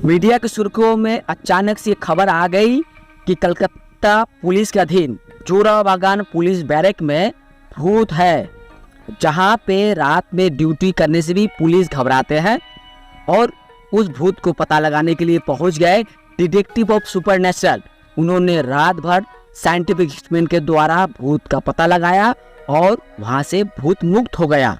Media की सुर्खियों में अचानक से खबर आ गई कि कलकत्ता पुलिस के अधीन जोराबागान पुलिस बैरक में भूत है, जहां पे रात में ड्यूटी करने से भी पुलिस घबराते हैं। और उस भूत को पता लगाने के लिए पहुंच गए डिटेक्टिव ऑफ सुपरनेचुरल। उन्होंने रात भर साइंटिफिक एक्सपेरिमेंट के द्वारा भूत का पता लगाया और वहां से भूत मुक्त हो गया।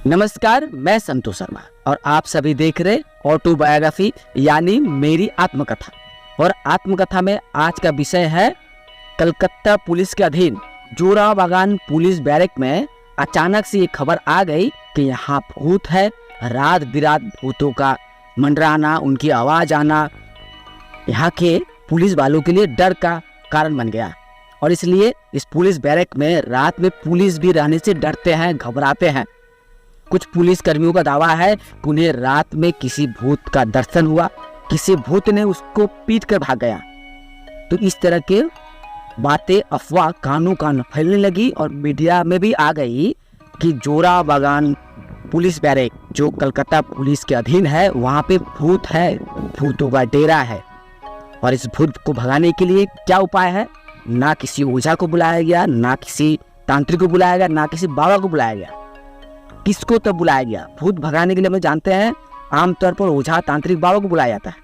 नमस्कार, मैं संतोष शर्मा और आप सभी देख रहे ऑटोबायोग्राफी यानी मेरी आत्मकथा। और आत्मकथा में आज का विषय है कलकत्ता पुलिस के अधीन जोराबागान पुलिस बैरक में अचानक से ये खबर आ गई कि यहाँ भूत है। रात बिरात भूतों का मंडराना, उनकी आवाज आना यहाँ के पुलिस वालों के लिए डर का कारण बन गया। और इसलिए इस पुलिस बैरक में रात में पुलिस भी रहने से डरते हैं, घबराते हैं। कुछ पुलिस कर्मियों का दावा है कि उन्हें रात में किसी भूत का दर्शन हुआ, किसी भूत ने उसको पीट कर भाग गया। तो इस तरह के बातें, अफवाह कानों कान फैलने लगी और मीडिया में भी आ गई कि जोराबागान पुलिस बैरक जो कलकत्ता पुलिस के अधीन है, वहाँ पे भूत है, भूतों का डेरा है। और इस भूत को भगाने के लिए क्या उपाय है? ना किसी ओझा को बुलाया गया, ना किसी तांत्रिक को बुलाया गया, ना किसी बाबा को बुलाया गया। किसको तब बुलाया गया? भूत भगाने के लिए हम जानते हैं आमतौर पर ओझा तांत्रिक बाबा को बुलाया जाता है,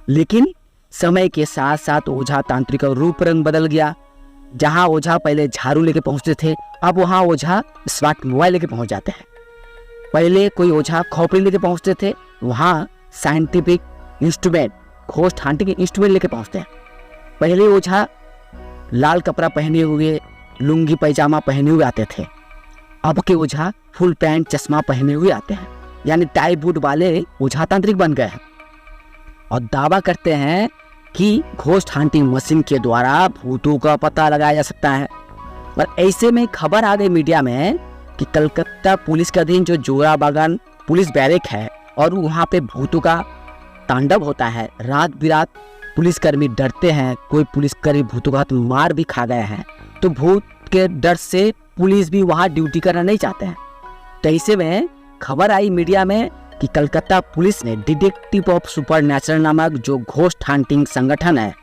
लेकिन समय के साथ साथ ओझा तांत्रिक का रूप रंग बदल गया। जहां ओझा पहले झाड़ू लेके पहुंचते थे, अब वहां ओझा स्मार्ट मोबाइल लेके पहुंच जाते हैं। पहले कोई ओझा खोपड़ी लेके पहुंचते थे, वहां scientific instrument, ghost hunting instrument लेके पहुंचते हैं। पहले ओझा लाल कपड़ा पहने हुए, लुंगी पैजामा पहने हुए आते थे, अब के ओझा फुल पैंट चश्मा पहने हुए आते हैं, यानी टाई बूट वाले ओझा तांत्रिक बन गए हैं। और दावा करते हैं कि घोस्ट हंटिंग मशीन के द्वारा भूतों का पता लगाया जा सकता है। पर ऐसे में खबर आ गई मीडिया में कि कलकत्ता पुलिस के अधीन जो जोराबागान पुलिस बैरक है और वहाँ पे भूतों का तांडव होता है। रात बिरात पुलिसकर्मी डरते हैं, कोई पुलिसकर्मी भूतों का हाथ मार भी खा गए हैं। तो भूत के डर से पुलिस भी वहाँ ड्यूटी करना नहीं चाहते हैं। तो ऐसे में खबर आई मीडिया में कि कलकत्ता पुलिस ने डिटेक्टिव ऑफ सुपरनेचुरल नामक जो घोस्ट हंटिंग संगठन है,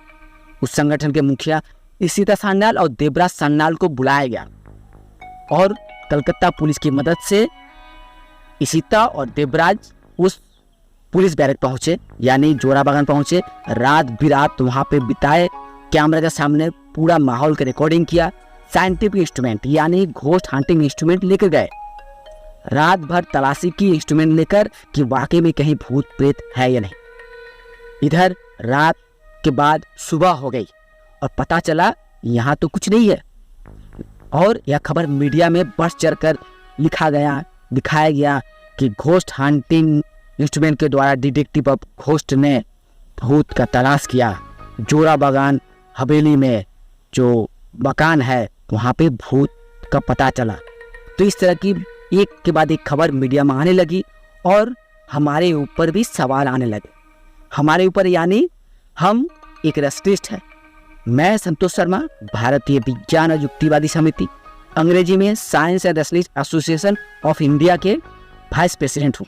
उस संगठन के मुखिया इशिता सान्याल और देवराज सान्याल को बुलाया गया। और कलकत्ता पुलिस की मदद से इशिता और देवराज उस पुलिस बैरक पहुंचे, यानी जोराबागान पहुंचे। रात बिरात वहां पे बिताए, कैमरा के सामने पूरा माहौल की रिकॉर्डिंग किया। साइंटिफिक इंस्ट्रूमेंट यानी घोस्ट हंटिंग इंस्ट्रूमेंट लेकर गए। रात भर तलाशी की इंस्ट्रूमेंट लेकर कि वाकई में कहीं भूत प्रेत है या नहीं। इधर रात के बाद सुबह हो गई और पता चला यहाँ तो कुछ नहीं है। और यह खबर मीडिया में बढ़ चढ़कर लिखा गया, दिखाया गया कि घोस्ट हंटिंग इंस्ट्रूमेंट के द्वारा डिटेक्टिव ऑफ घोस्ट ने भूत का तलाश किया। जोराबागान हवेली में जो मकान है, वहाँ पे भूत का पता चला। तो इस तरह की एक के बाद एक खबर मीडिया में आने लगी और हमारे ऊपर भी सवाल आने लगे। हमारे ऊपर यानी हम एक रेस्टिस्ट है। मैं संतोष शर्मा, भारतीय विज्ञान और युक्तिवादी समिति, अंग्रेजी में science and rationalist association of India के वाइस प्रेसिडेंट हूँ।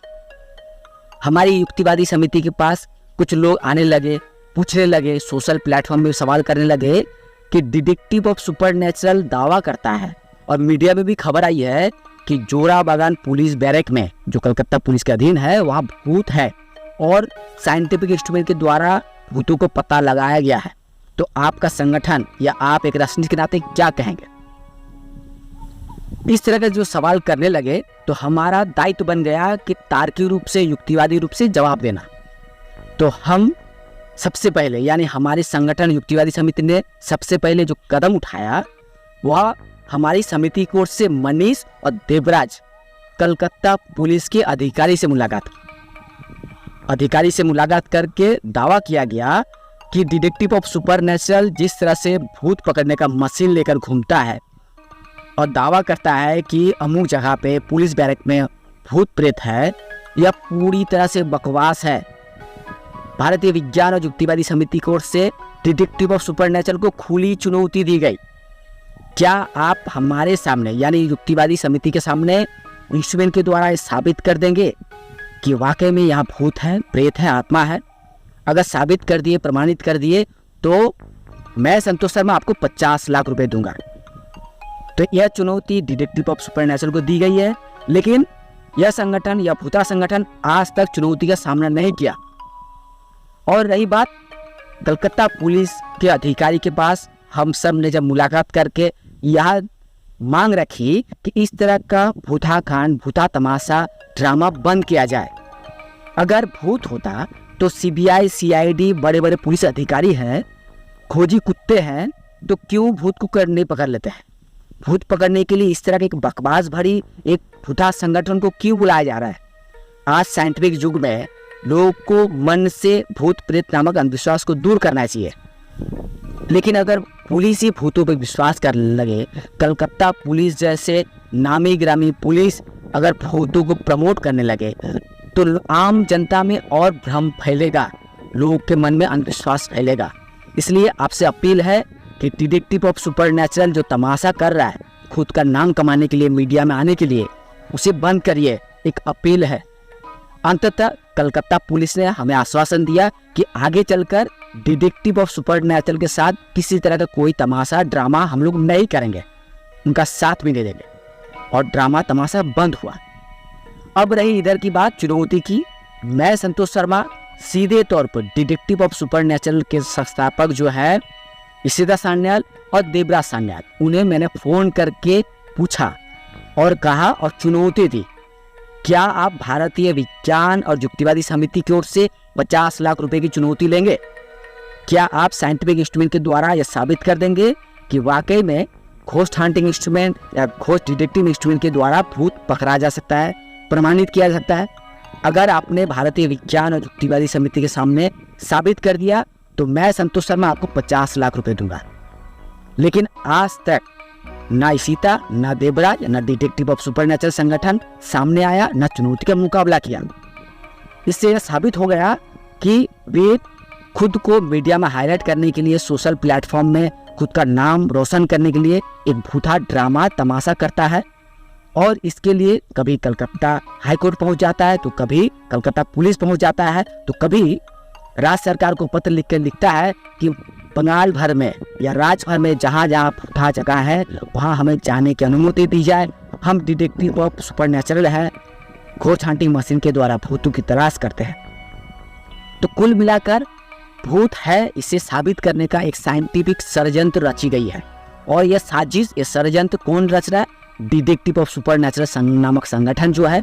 हमारी युक्तिवादी समिति के पास कुछ लोग आने लगे, पूछने लगे, सोशल प्लेटफॉर्म में सवाल करने लगे कि डिटेक्टिव ऑफ सुपरनेचुरल दावा करता है और मीडिया में भी खबर आई है कि जोराबागान पुलिस बैरक में जो कलकत्ता पुलिस के अधीन है, वहाँ भूत है और साइंटिफिक इंस्ट्रूमेंट के द्वारा भूतों को पता लगाया गया है। तो आपका संगठन या आप एक राजनीति के नाते क्या कहेंगे? इस तरह के जो सवाल करने लगे तो हमारा दायित्व बन गया कि तार्किक रूप से, युक्तिवादी रूप से जवाब देना। तो हम सबसे पहले, यानी हमारे संगठन युक्तिवादी समिति ने सबसे पहले जो कदम उठाया वह हमारी समिति की ओर से मनीष और देवराज कलकत्ता पुलिस के अधिकारी से मुलाकात करके दावा किया गया कि डिटेक्टिव ऑफ सुपरनेचुरल जिस तरह से भूत पकड़ने का मशीन लेकर घूमता है और दावा करता है कि अमुक जगह पे पुलिस बैरक में भूत प्रेत है, यह पूरी तरह से बकवास है। भारतीय विज्ञान और युक्तिवादी समिति की ओर से डिटेक्टिव ऑफ सुपरनेचुरल को खुली चुनौती दी गई। क्या आप हमारे सामने यानी युक्तिवादी समिति के सामने इंस्ट्रूमेंट के द्वारा साबित कर देंगे कि वाकई में यहाँ भूत है, प्रेत है, आत्मा है? अगर साबित कर दिए, प्रमाणित कर दिए तो मैं संतोष शर्मा आपको 50 लाख रुपए दूंगा। तो यह चुनौती डिटेक्टिव ऑफ सुपरनेचुरल को दी गई है, लेकिन यह संगठन या भूता संगठन आज तक चुनौती का सामना नहीं किया। और रही बात कलकत्ता पुलिस के अधिकारी के पास, हम सब ने जब मुलाकात करके यह मांग रखी कि इस तरह का भूता कांड, भूता तमाशा, ड्रामा बंद किया जाए। अगर भूत होता तो सीबीआई, सीआईडी बड़े बड़े पुलिस अधिकारी हैं, खोजी कुत्ते हैं, तो क्यों भूत को नहीं पकड़ लेते हैं? भूत पकड़ने के लिए इस तरह के एक बकवास भरी एक भूता संगठन को क्यों बुलाया जा रहा है? आज साइंटिफिक युग में लोगों को मन से भूत प्रेत नामक अंधविश्वास को दूर करना चाहिए। लेकिन अगर पुलिस ही भूतों पर विश्वास करने लगे, कलकत्ता पुलिस जैसे नामी ग्रामी पुलिस अगर भूतों को प्रमोट करने लगे, तो आम जनता में और भ्रम फैलेगा, लोगों के मन में अंधविश्वास फैलेगा। इसलिए आपसे अपील है कि डिटेक्टिव ऑफ सुपरनेचुरल जो तमाशा कर रहा है खुद का नाम कमाने के लिए, मीडिया में आने के लिए, उसे बंद करिए, एक अपील है। अंततः कलकत्ता पुलिस ने हमें आश्वासन दिया कि आगे चलकर डिटेक्टिव ऑफ सुपरनेचुरल के साथ किसी तरह का कोई तमाशा, ड्रामा हम लोग नहीं करेंगे, उनका साथ भी नहीं देंगे। और ड्रामा तमाशा बंद हुआ। अब रही इधर की बात चुनौती की, मैं संतोष शर्मा सीधे तौर पर डिटेक्टिव ऑफ सुपरनेचुरल के संस्थापक जो है इशिता सान्याल और देवराज सान्याल, उन्हें मैंने फ़ोन करके पूछा और कहा और चुनौती दी, क्या आप भारतीय विज्ञान और युक्तिवादी समिति की ओर से 50 लाख रुपए की चुनौती लेंगे? क्या आप साइंटिफिक इंस्ट्रूमेंट के द्वारा यह साबित कर देंगे कि वाकई में घोस्ट हंटिंग इंस्ट्रूमेंट या घोस्ट डिटेक्टिव इंस्ट्रूमेंट के द्वारा भूत पकड़ा जा सकता है, प्रमाणित किया जा सकता है? अगर आपने भारतीय विज्ञान और युक्तिवादी समिति के सामने साबित कर दिया तो मैं संतोष शर्मा आपको 50 लाख रुपए दूंगा। लेकिन आज तक ना इशिता, ना देवराज, ना डिटेक्टिव ऑफ सुपरनेचुरल संगठन सामने आया, ना चुनौती का मुकाबला किया। इससे यह साबित हो गया कि वे खुद को मीडिया में हाईलाइट करने के लिए, सोशल प्लेटफॉर्म में खुद का नाम रोशन करने के लिए एक भूता ड्रामा तमाशा करता है। और इसके लिए कभी कलकत्ता हाईकोर्ट पहुंच जाता है, तो कभी कलकत्ता पुलिस पहुंच जाता है, तो कभी राज्य सरकार को पत्र लिख कर लिखता है कि बंगाल भर में या राज्य भर में जहाँ जहाँ भूता जगह है वहाँ हमें जाने की अनुमति दी जाए। हम डिटेक्टिव ऑफ सुपरनेचुरल है, घोस्ट हंटिंग मशीन के द्वारा भूतों की तलाश करते हैं। तो कुल मिलाकर भूत है, इसे साबित करने का एक साइंटिफिक षड्यंत्र रची गई है। और यह साजिश, ये षड्यंत्र कौन रच रहा है? डिटेक्टिव ऑफ सुपरनेचुरल नामक संगठन जो है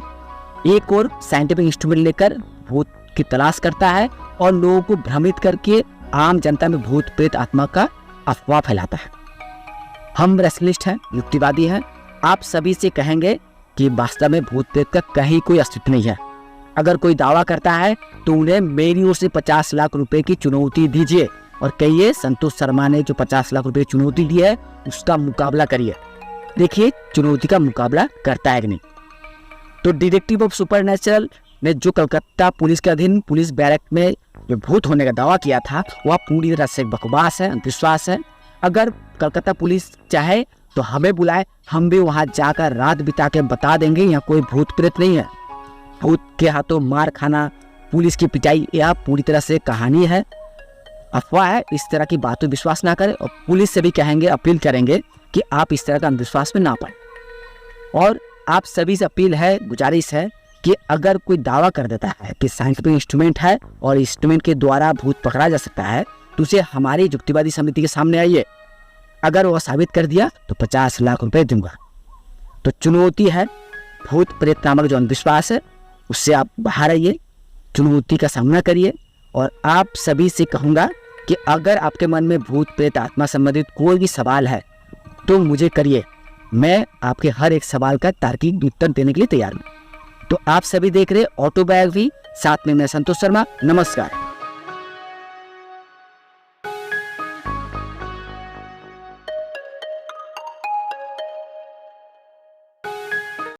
एक और साइंटिफिक इंस्ट्रूमेंट लेकर भूत की तलाश करता है और लोगों को भ्रमित करके आम जनता में भूत प्रेत आत्मा का अफवाह फैलाता है। हम रेशनलिस्ट हैं, युक्तिवादी हैं, आप सभी से कहेंगे कि वास्तव में भूत प्रेत का कहीं कोई अस्तित्व नहीं है। अगर कोई दावा करता है तो उन्हें मेरी ओर से 50 लाख रुपए की चुनौती दीजिए और कहिए संतोष शर्मा ने जो 50 लाख रुपए की चुनौती दी है उसका मुकाबला करिए। देखिए चुनौती का मुकाबला करता है कि नहीं। तो डिटेक्टिव ऑफ सुपरनेचुरल ने जो कलकत्ता पुलिस के अधीन पुलिस बैरक में जो भूत होने का दावा किया था वह पूरी तरह से बकवास है, अंधविश्वास है। अगर कलकत्ता पुलिस चाहे तो हमें बुलाए, हम भी वहां जाकर रात बिता के बता देंगे यहाँ कोई भूत प्रेत नहीं है। भूत के हाथों मार खाना, पुलिस की पिटाई, यह पूरी तरह से कहानी है, अफवाह है। इस तरह की बातों विश्वास ना करें और पुलिस से भी कहेंगे, अपील करेंगे कि आप इस तरह का अंधविश्वास में ना पड़ें। और आप सभी से अपील है, गुजारिश है कि अगर कोई दावा कर देता है कि साइंटिफिक इंस्ट्रूमेंट है और इंस्ट्रूमेंट के द्वारा भूत पकड़ा जा सकता है तो उसे हमारी युक्तिवादी समिति के सामने आइए। अगर वह साबित कर दिया तो 50 लाख रुपए दूंगा। तो चुनौती है, भूत प्रेत नामक जो अंधविश्वास है उससे आप बाहर आइए, चुनौती का सामना करिए। और आप सभी से कहूँगा कि अगर आपके मन में भूत प्रेत आत्मा संबंधित कोई भी सवाल है तो मुझे करिए, मैं आपके हर एक सवाल का तार्किक उत्तर देने के लिए तैयार हूँ। तो आप सभी देख रहे ऑटोबायोग्राफी, साथ में मैं संतोष शर्मा। नमस्कार।